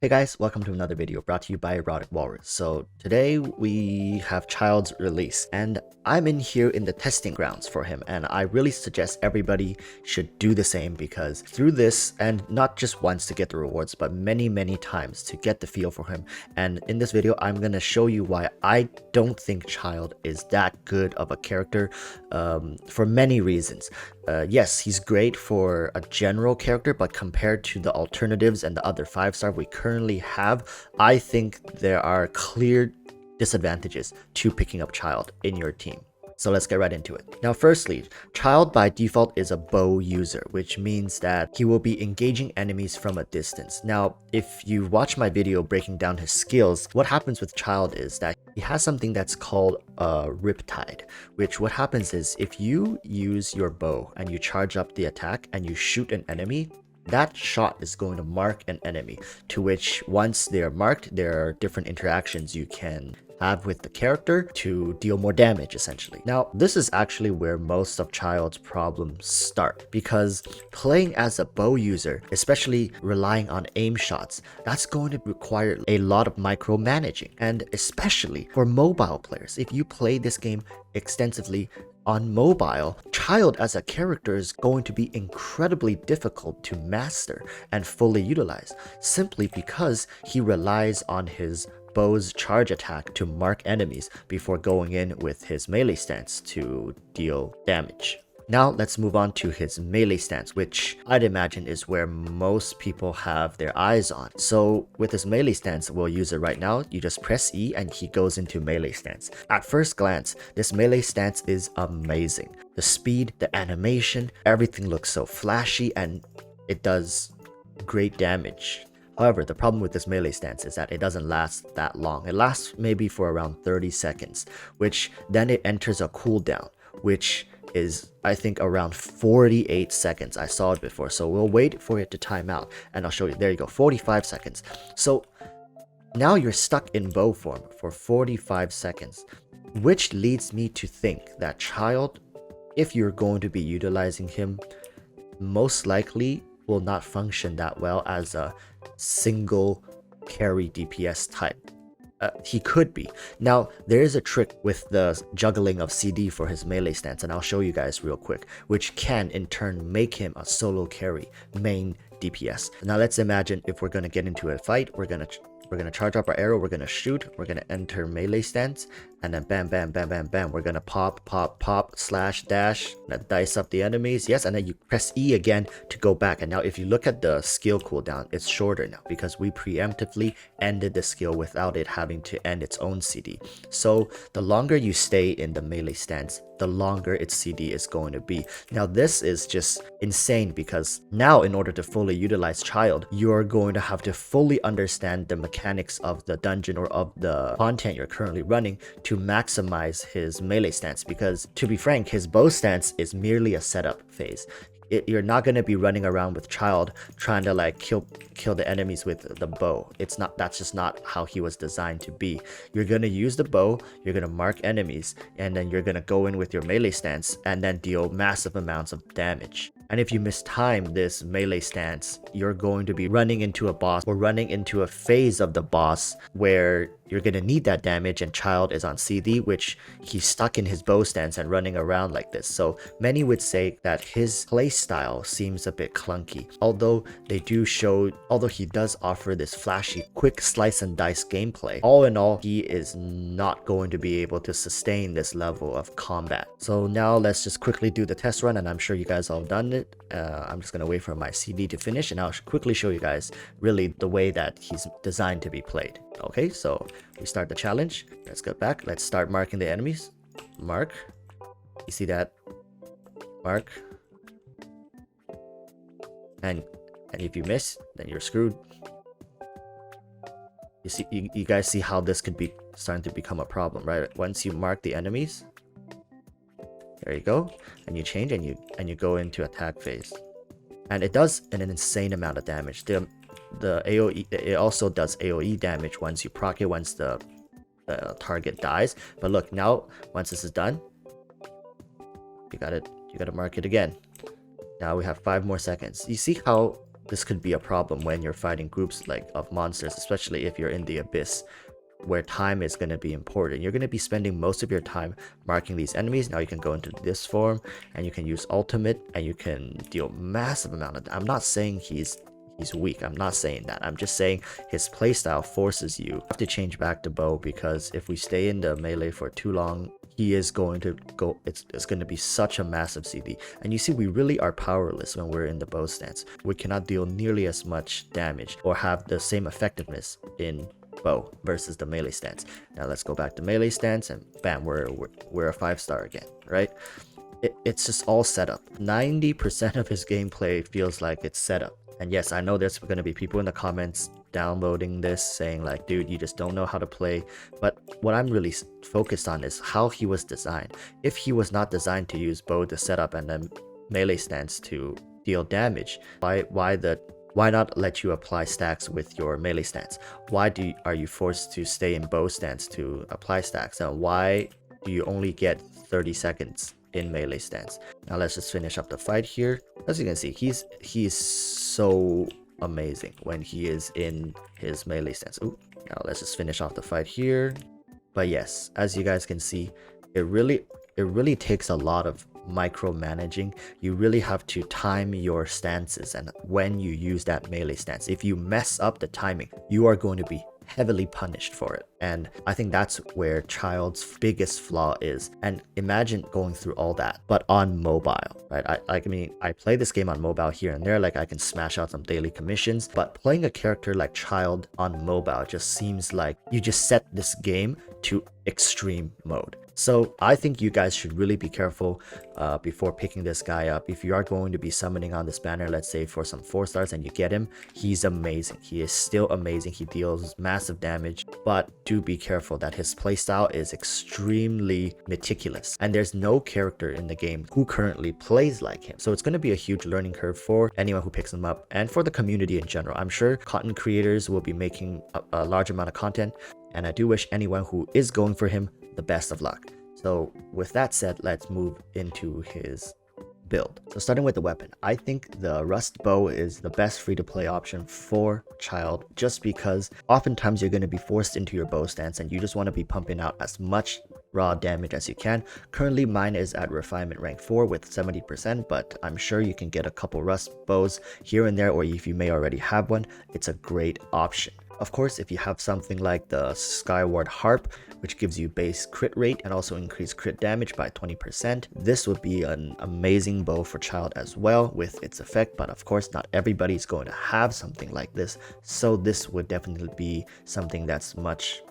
Hey guys, welcome to another video brought to you by Erotic Walrus. So today we have Childe's release and I'm in here in the testing grounds for him, and I really suggest everybody should do the same because through this, and not just once to get the rewards, but many times to get the feel for him. And in this video I'm going to show you why I don't think Childe is that good of a character for many reasons. Yes, he's great for a general character, but compared to the alternatives and the other 5-star we currently have, I think there are clear disadvantages to picking up Childe in your team. So let's get right into it. Now firstly, Childe by default is a bow user, which means that he will be engaging enemies from a distance. Now, if you watch my video breaking down his skills, what happens with Childe is that he has something that's called a Riptide, which what happens is if you use your bow and you charge up the attack and you shoot an enemy, that shot is going to mark an enemy, to which once they are marked, there are different interactions you can have with the character to deal more damage essentially. Now this is actually where most of Childe's problems start, because playing as a bow user, especially relying on aim shots, that's going to require a lot of micromanaging, and especially for mobile players. If you play this game extensively on mobile, Childe as a character is going to be incredibly difficult to master and fully utilize, simply because he relies on his bow's charge attack to mark enemies before going in with his melee stance to deal damage. Now let's move on to his melee stance, which I'd imagine is where most people have their eyes on. So with his melee stance, we'll use it right now. You just press E and he goes into melee stance. At first glance, this melee stance is amazing. The speed, the animation, everything looks so flashy and it does great damage. However, the problem with this melee stance is that it doesn't last that long. It lasts maybe for around 30 seconds, which then it enters a cooldown, which is I think around 48 seconds. I saw it before, so we'll wait for it to time out and I'll show you. There you go, 45 seconds. So now you're stuck in bow form for 45 seconds, which leads me to think that Childe, if you're going to be utilizing him, most likely will not function that well as a single carry DPS type. He could be. Now, there is a trick with the juggling of CD for his melee stance, and I'll show you guys real quick, which can in turn make him a solo carry main DPS. Now let's imagine if we're going to get into a fight, we're going to charge up our arrow, we're going to shoot, we're going to enter melee stance, and then bam, we're going to pop, slash, dash, dice up the enemies, yes, and then you press E again to go back. And now if you look at the skill cooldown, it's shorter now because we preemptively ended the skill without it having to end its own CD. So the longer you stay in the melee stance, the longer its CD is going to be. Now this is just insane because now in order to fully utilize Childe, you're going to have to fully understand the mechanics of the dungeon or of the content you're currently running to maximize his melee stance, because to be frank, his bow stance is merely a setup phase. You're not going to be running around with Childe trying to like kill the enemies with the bow. That's just not how he was designed to be. You're going to use the bow, you're going to mark enemies, and then you're going to go in with your melee stance and then deal massive amounts of damage. And if you mistime this melee stance, you're going to be running into a boss or running into a phase of the boss where you're going to need that damage, and Childe is on CD, which he's stuck in his bow stance and running around like this. So many would say that his playstyle seems a bit clunky, although he does offer this flashy quick slice and dice gameplay. All in all, he is not going to be able to sustain this level of combat. So now let's just quickly do the test run, and I'm sure you guys all done it. I'm just gonna wait for my CD to finish and I'll quickly show you guys really the way that he's designed to be played. Okay, so we start the challenge. Let's go back. Let's start marking the enemies. Mark. You see that? Mark. And if you miss, then you're screwed. You guys see how this could be starting to become a problem, right? Once you mark the enemies, there you go, and you change and you go into attack phase, and it does an insane amount of damage. The AoE, it also does AoE damage once you proc it, once the target dies. But look, now once this is done, you gotta mark it again. Now we have 5 more seconds. You see how this could be a problem when you're fighting groups like of monsters, especially if you're in the abyss, where time is going to be important. You're going to be spending most of your time marking these enemies. Now you can go into this form and you can use ultimate and you can deal massive amount of. I'm not saying he's weak. I'm not saying that. I'm just saying his playstyle forces you to change back to bow, because if we stay in the melee for too long, he is going to go, it's going to be such a massive CD. And you see, we really are powerless when we're in the bow stance. We cannot deal nearly as much damage or have the same effectiveness in bow versus the melee stance. Now let's go back to melee stance and bam, we're a 5-star again, right? It's just all setup. 90% of his gameplay feels like it's setup. And yes, I know there's going to be people in the comments downloading this saying like, dude, you just don't know how to play. But what I'm really focused on is how he was designed. If he was not designed to use bow to set up and then melee stance to deal damage, why not let you apply stacks with your melee stance? Why are you forced to stay in bow stance to apply stacks? And why do you only get 30 seconds in melee stance? Now let's just finish up the fight here. As you can see, he's so amazing when he is in his melee stance. Ooh, now let's just finish off the fight here. But yes, as you guys can see, it really takes a lot of micromanaging. You really have to time your stances and when you use that melee stance. If you mess up the timing, you are going to be heavily punished for it. And I think that's where Childe's biggest flaw is. And imagine going through all that, but on mobile, right? I mean, I play this game on mobile here and there, like I can smash out some daily commissions, but playing a character like Childe on mobile just seems like you just set this game to extreme mode. So I think you guys should really be careful before picking this guy up. If you are going to be summoning on this banner, let's say for some 4-stars and you get him, he's amazing. He is still amazing. He deals massive damage, but do be careful that his playstyle is extremely meticulous. And there's no character in the game who currently plays like him. So it's going to be a huge learning curve for anyone who picks him up and for the community in general. I'm sure content creators will be making a large amount of content, and I do wish anyone who is going for him the best of luck. So with that said, let's move into his build. So starting with the weapon, I think the Rust Bow is the best free-to-play option for Childe, just because oftentimes you're going to be forced into your bow stance and you just want to be pumping out as much raw damage as you can. Currently mine is at refinement rank 4 with 70%, but I'm sure you can get a couple Rust Bows here and there, or if you may already have one, it's a great option. Of course, if you have something like the Skyward Harp, which gives you base crit rate and also increased crit damage by 20%, this would be an amazing bow for Childe as well with its effect. But of course, not everybody is going to have something like this, so this would definitely be something that's much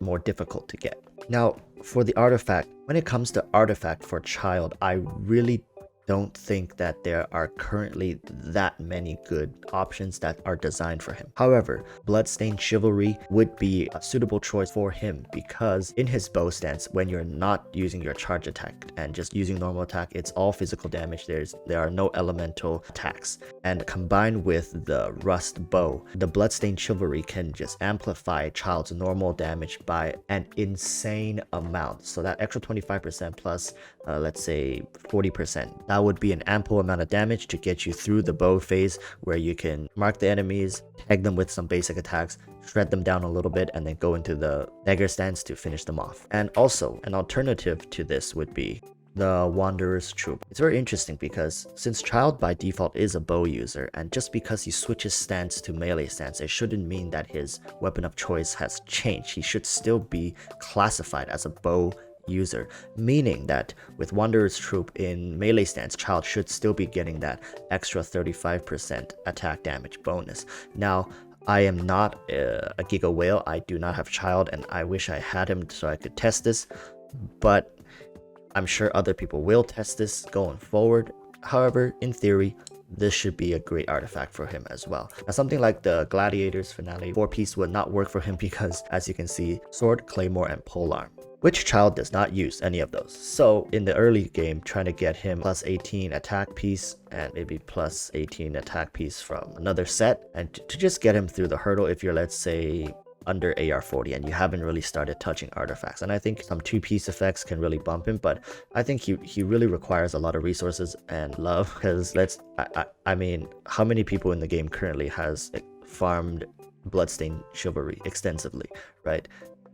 more difficult to get. Now, for the artifact, when it comes to artifact for Childe, I really don't think that there are currently that many good options that are designed for him. However, Bloodstained Chivalry would be a suitable choice for him because in his bow stance, when you're not using your charge attack and just using normal attack, it's all physical damage. There are no elemental attacks. And combined with the Rust Bow, the Bloodstained Chivalry can just amplify Childe's normal damage by an insane amount. So that extra 25% plus, let's say 40%, that would be an ample amount of damage to get you through the bow phase, where you can mark the enemies, tag them with some basic attacks, shred them down a little bit, and then go into the dagger stance to finish them off. And also, an alternative to this would be the Wanderer's Troop. It's very interesting because since Childe by default is a bow user, and just because he switches stance to melee stance, it shouldn't mean that his weapon of choice has changed. He should still be classified as a bow user, meaning that with Wanderer's Troop in melee stance, Childe should still be getting that extra 35% attack damage bonus. Now, I am not a Giga Whale. I do not have Childe, and I wish I had him so I could test this, but I'm sure other people will test this going forward. However, in theory, this should be a great artifact for him as well. Now, something like the Gladiator's Finale 4-piece would not work for him because, as you can see, Sword, Claymore, and Polearm, which Childe does not use any of those. So in the early game, trying to get him plus 18 attack piece and maybe plus 18 attack piece from another set, and to just get him through the hurdle, if you're, let's say, under AR40 and you haven't really started touching artifacts. And I think some two-piece effects can really bump him, but I think he really requires a lot of resources and love, because I mean, how many people in the game currently has farmed Bloodstained Chivalry extensively, right?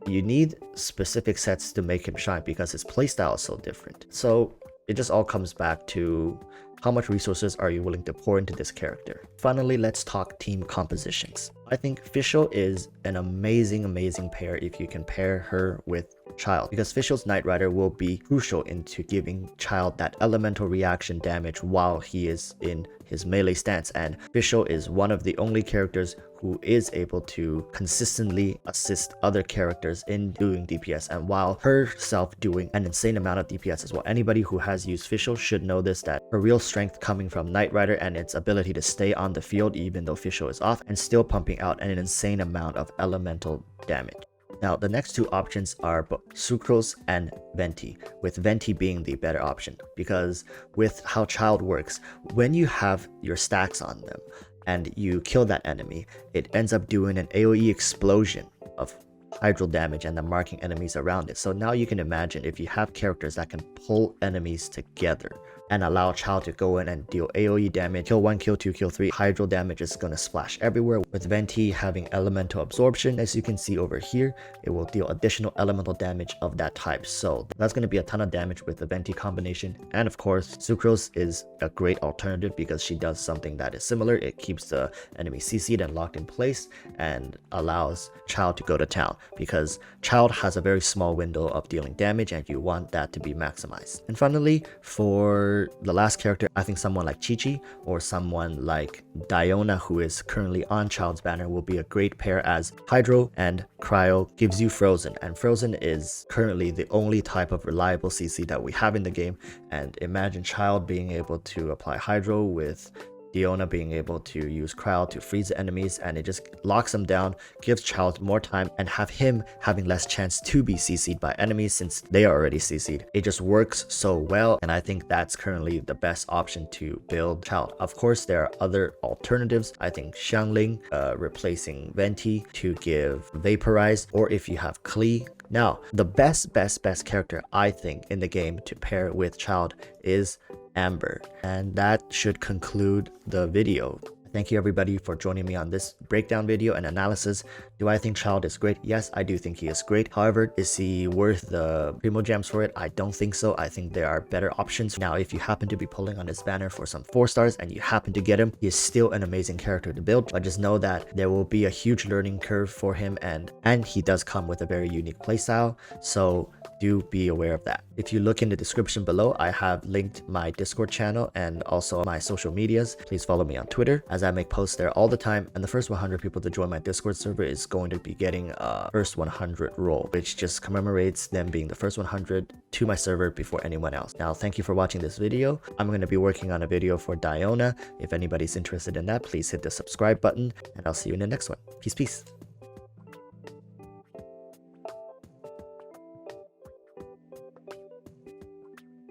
You need specific sets to make him shine because his playstyle is so different. So it just all comes back to how much resources are you willing to pour into this character. Finally, let's talk team compositions. I think Fischl is an amazing pair if you can pair her with Childe, because Fischl's Knight Rider will be crucial into giving Childe that elemental reaction damage while he is in his melee stance, and Fischl is one of the only characters who is able to consistently assist other characters in doing DPS, and while herself doing an insane amount of DPS as well. Anybody who has used Fischl should know this, that her real strength coming from Knight Rider and its ability to stay on the field even though Fischl is off, and still pumping out an insane amount of elemental damage. Now, the next two options are Sucrose and Venti, with Venti being the better option, because with how Childe works, when you have your stacks on them and you kill that enemy, it ends up doing an AoE explosion of hydral damage and then marking enemies around it. So now you can imagine if you have characters that can pull enemies together and allow Childe to go in and deal AoE damage, kill 1, kill 2, kill 3, hydral damage is going to splash everywhere. With Venti having elemental absorption, as you can see over here, it will deal additional elemental damage of that type. So that's going to be a ton of damage with the Venti combination. And of course, Sucrose is a great alternative because she does something that is similar. It keeps the enemy CC'd and locked in place and allows Childe to go to town, because Childe has a very small window of dealing damage and you want that to be maximized. And finally, for the last character, I think someone like Chi-Chi or someone like Diona, who is currently on Childe's banner, will be a great pair, as Hydro and Cryo gives you Frozen, and Frozen is currently the only type of reliable CC that we have in the game. And imagine Childe being able to apply Hydro with Diona being able to use Cryo to freeze the enemies, and it just locks them down, gives Childe more time, and have him having less chance to be CC'd by enemies since they are already CC'd. It just works so well, and I think that's currently the best option to build Childe. Of course, there are other alternatives. I think ZHONGLI replacing Venti to give Vaporize, or if you have Klee. Now, the best character I think in the game to pair with Childe is Amber. And that should conclude the video. Thank you everybody for joining me on this breakdown video and analysis. Do I think Childe is great? Yes, I do think he is great. However, is he worth the Primo Gems for it? I don't think so. I think there are better options. Now, if you happen to be pulling on his banner for some 4 stars and you happen to get him, he is still an amazing character to build. But just know that there will be a huge learning curve for him, and he does come with a very unique playstyle. So do be aware of that. If you look in the description below, I have linked my Discord channel and also my social medias. Please follow me on Twitter, as I make posts there all the time. And the first 100 people to join my Discord server is going to be getting a first 100 role, which just commemorates them being the first 100 to my server before anyone else. Now, thank you for watching this video. I'm going to be working on a video for Diona. If anybody's interested in that, please hit the subscribe button, and I'll see you in the next one. Peace.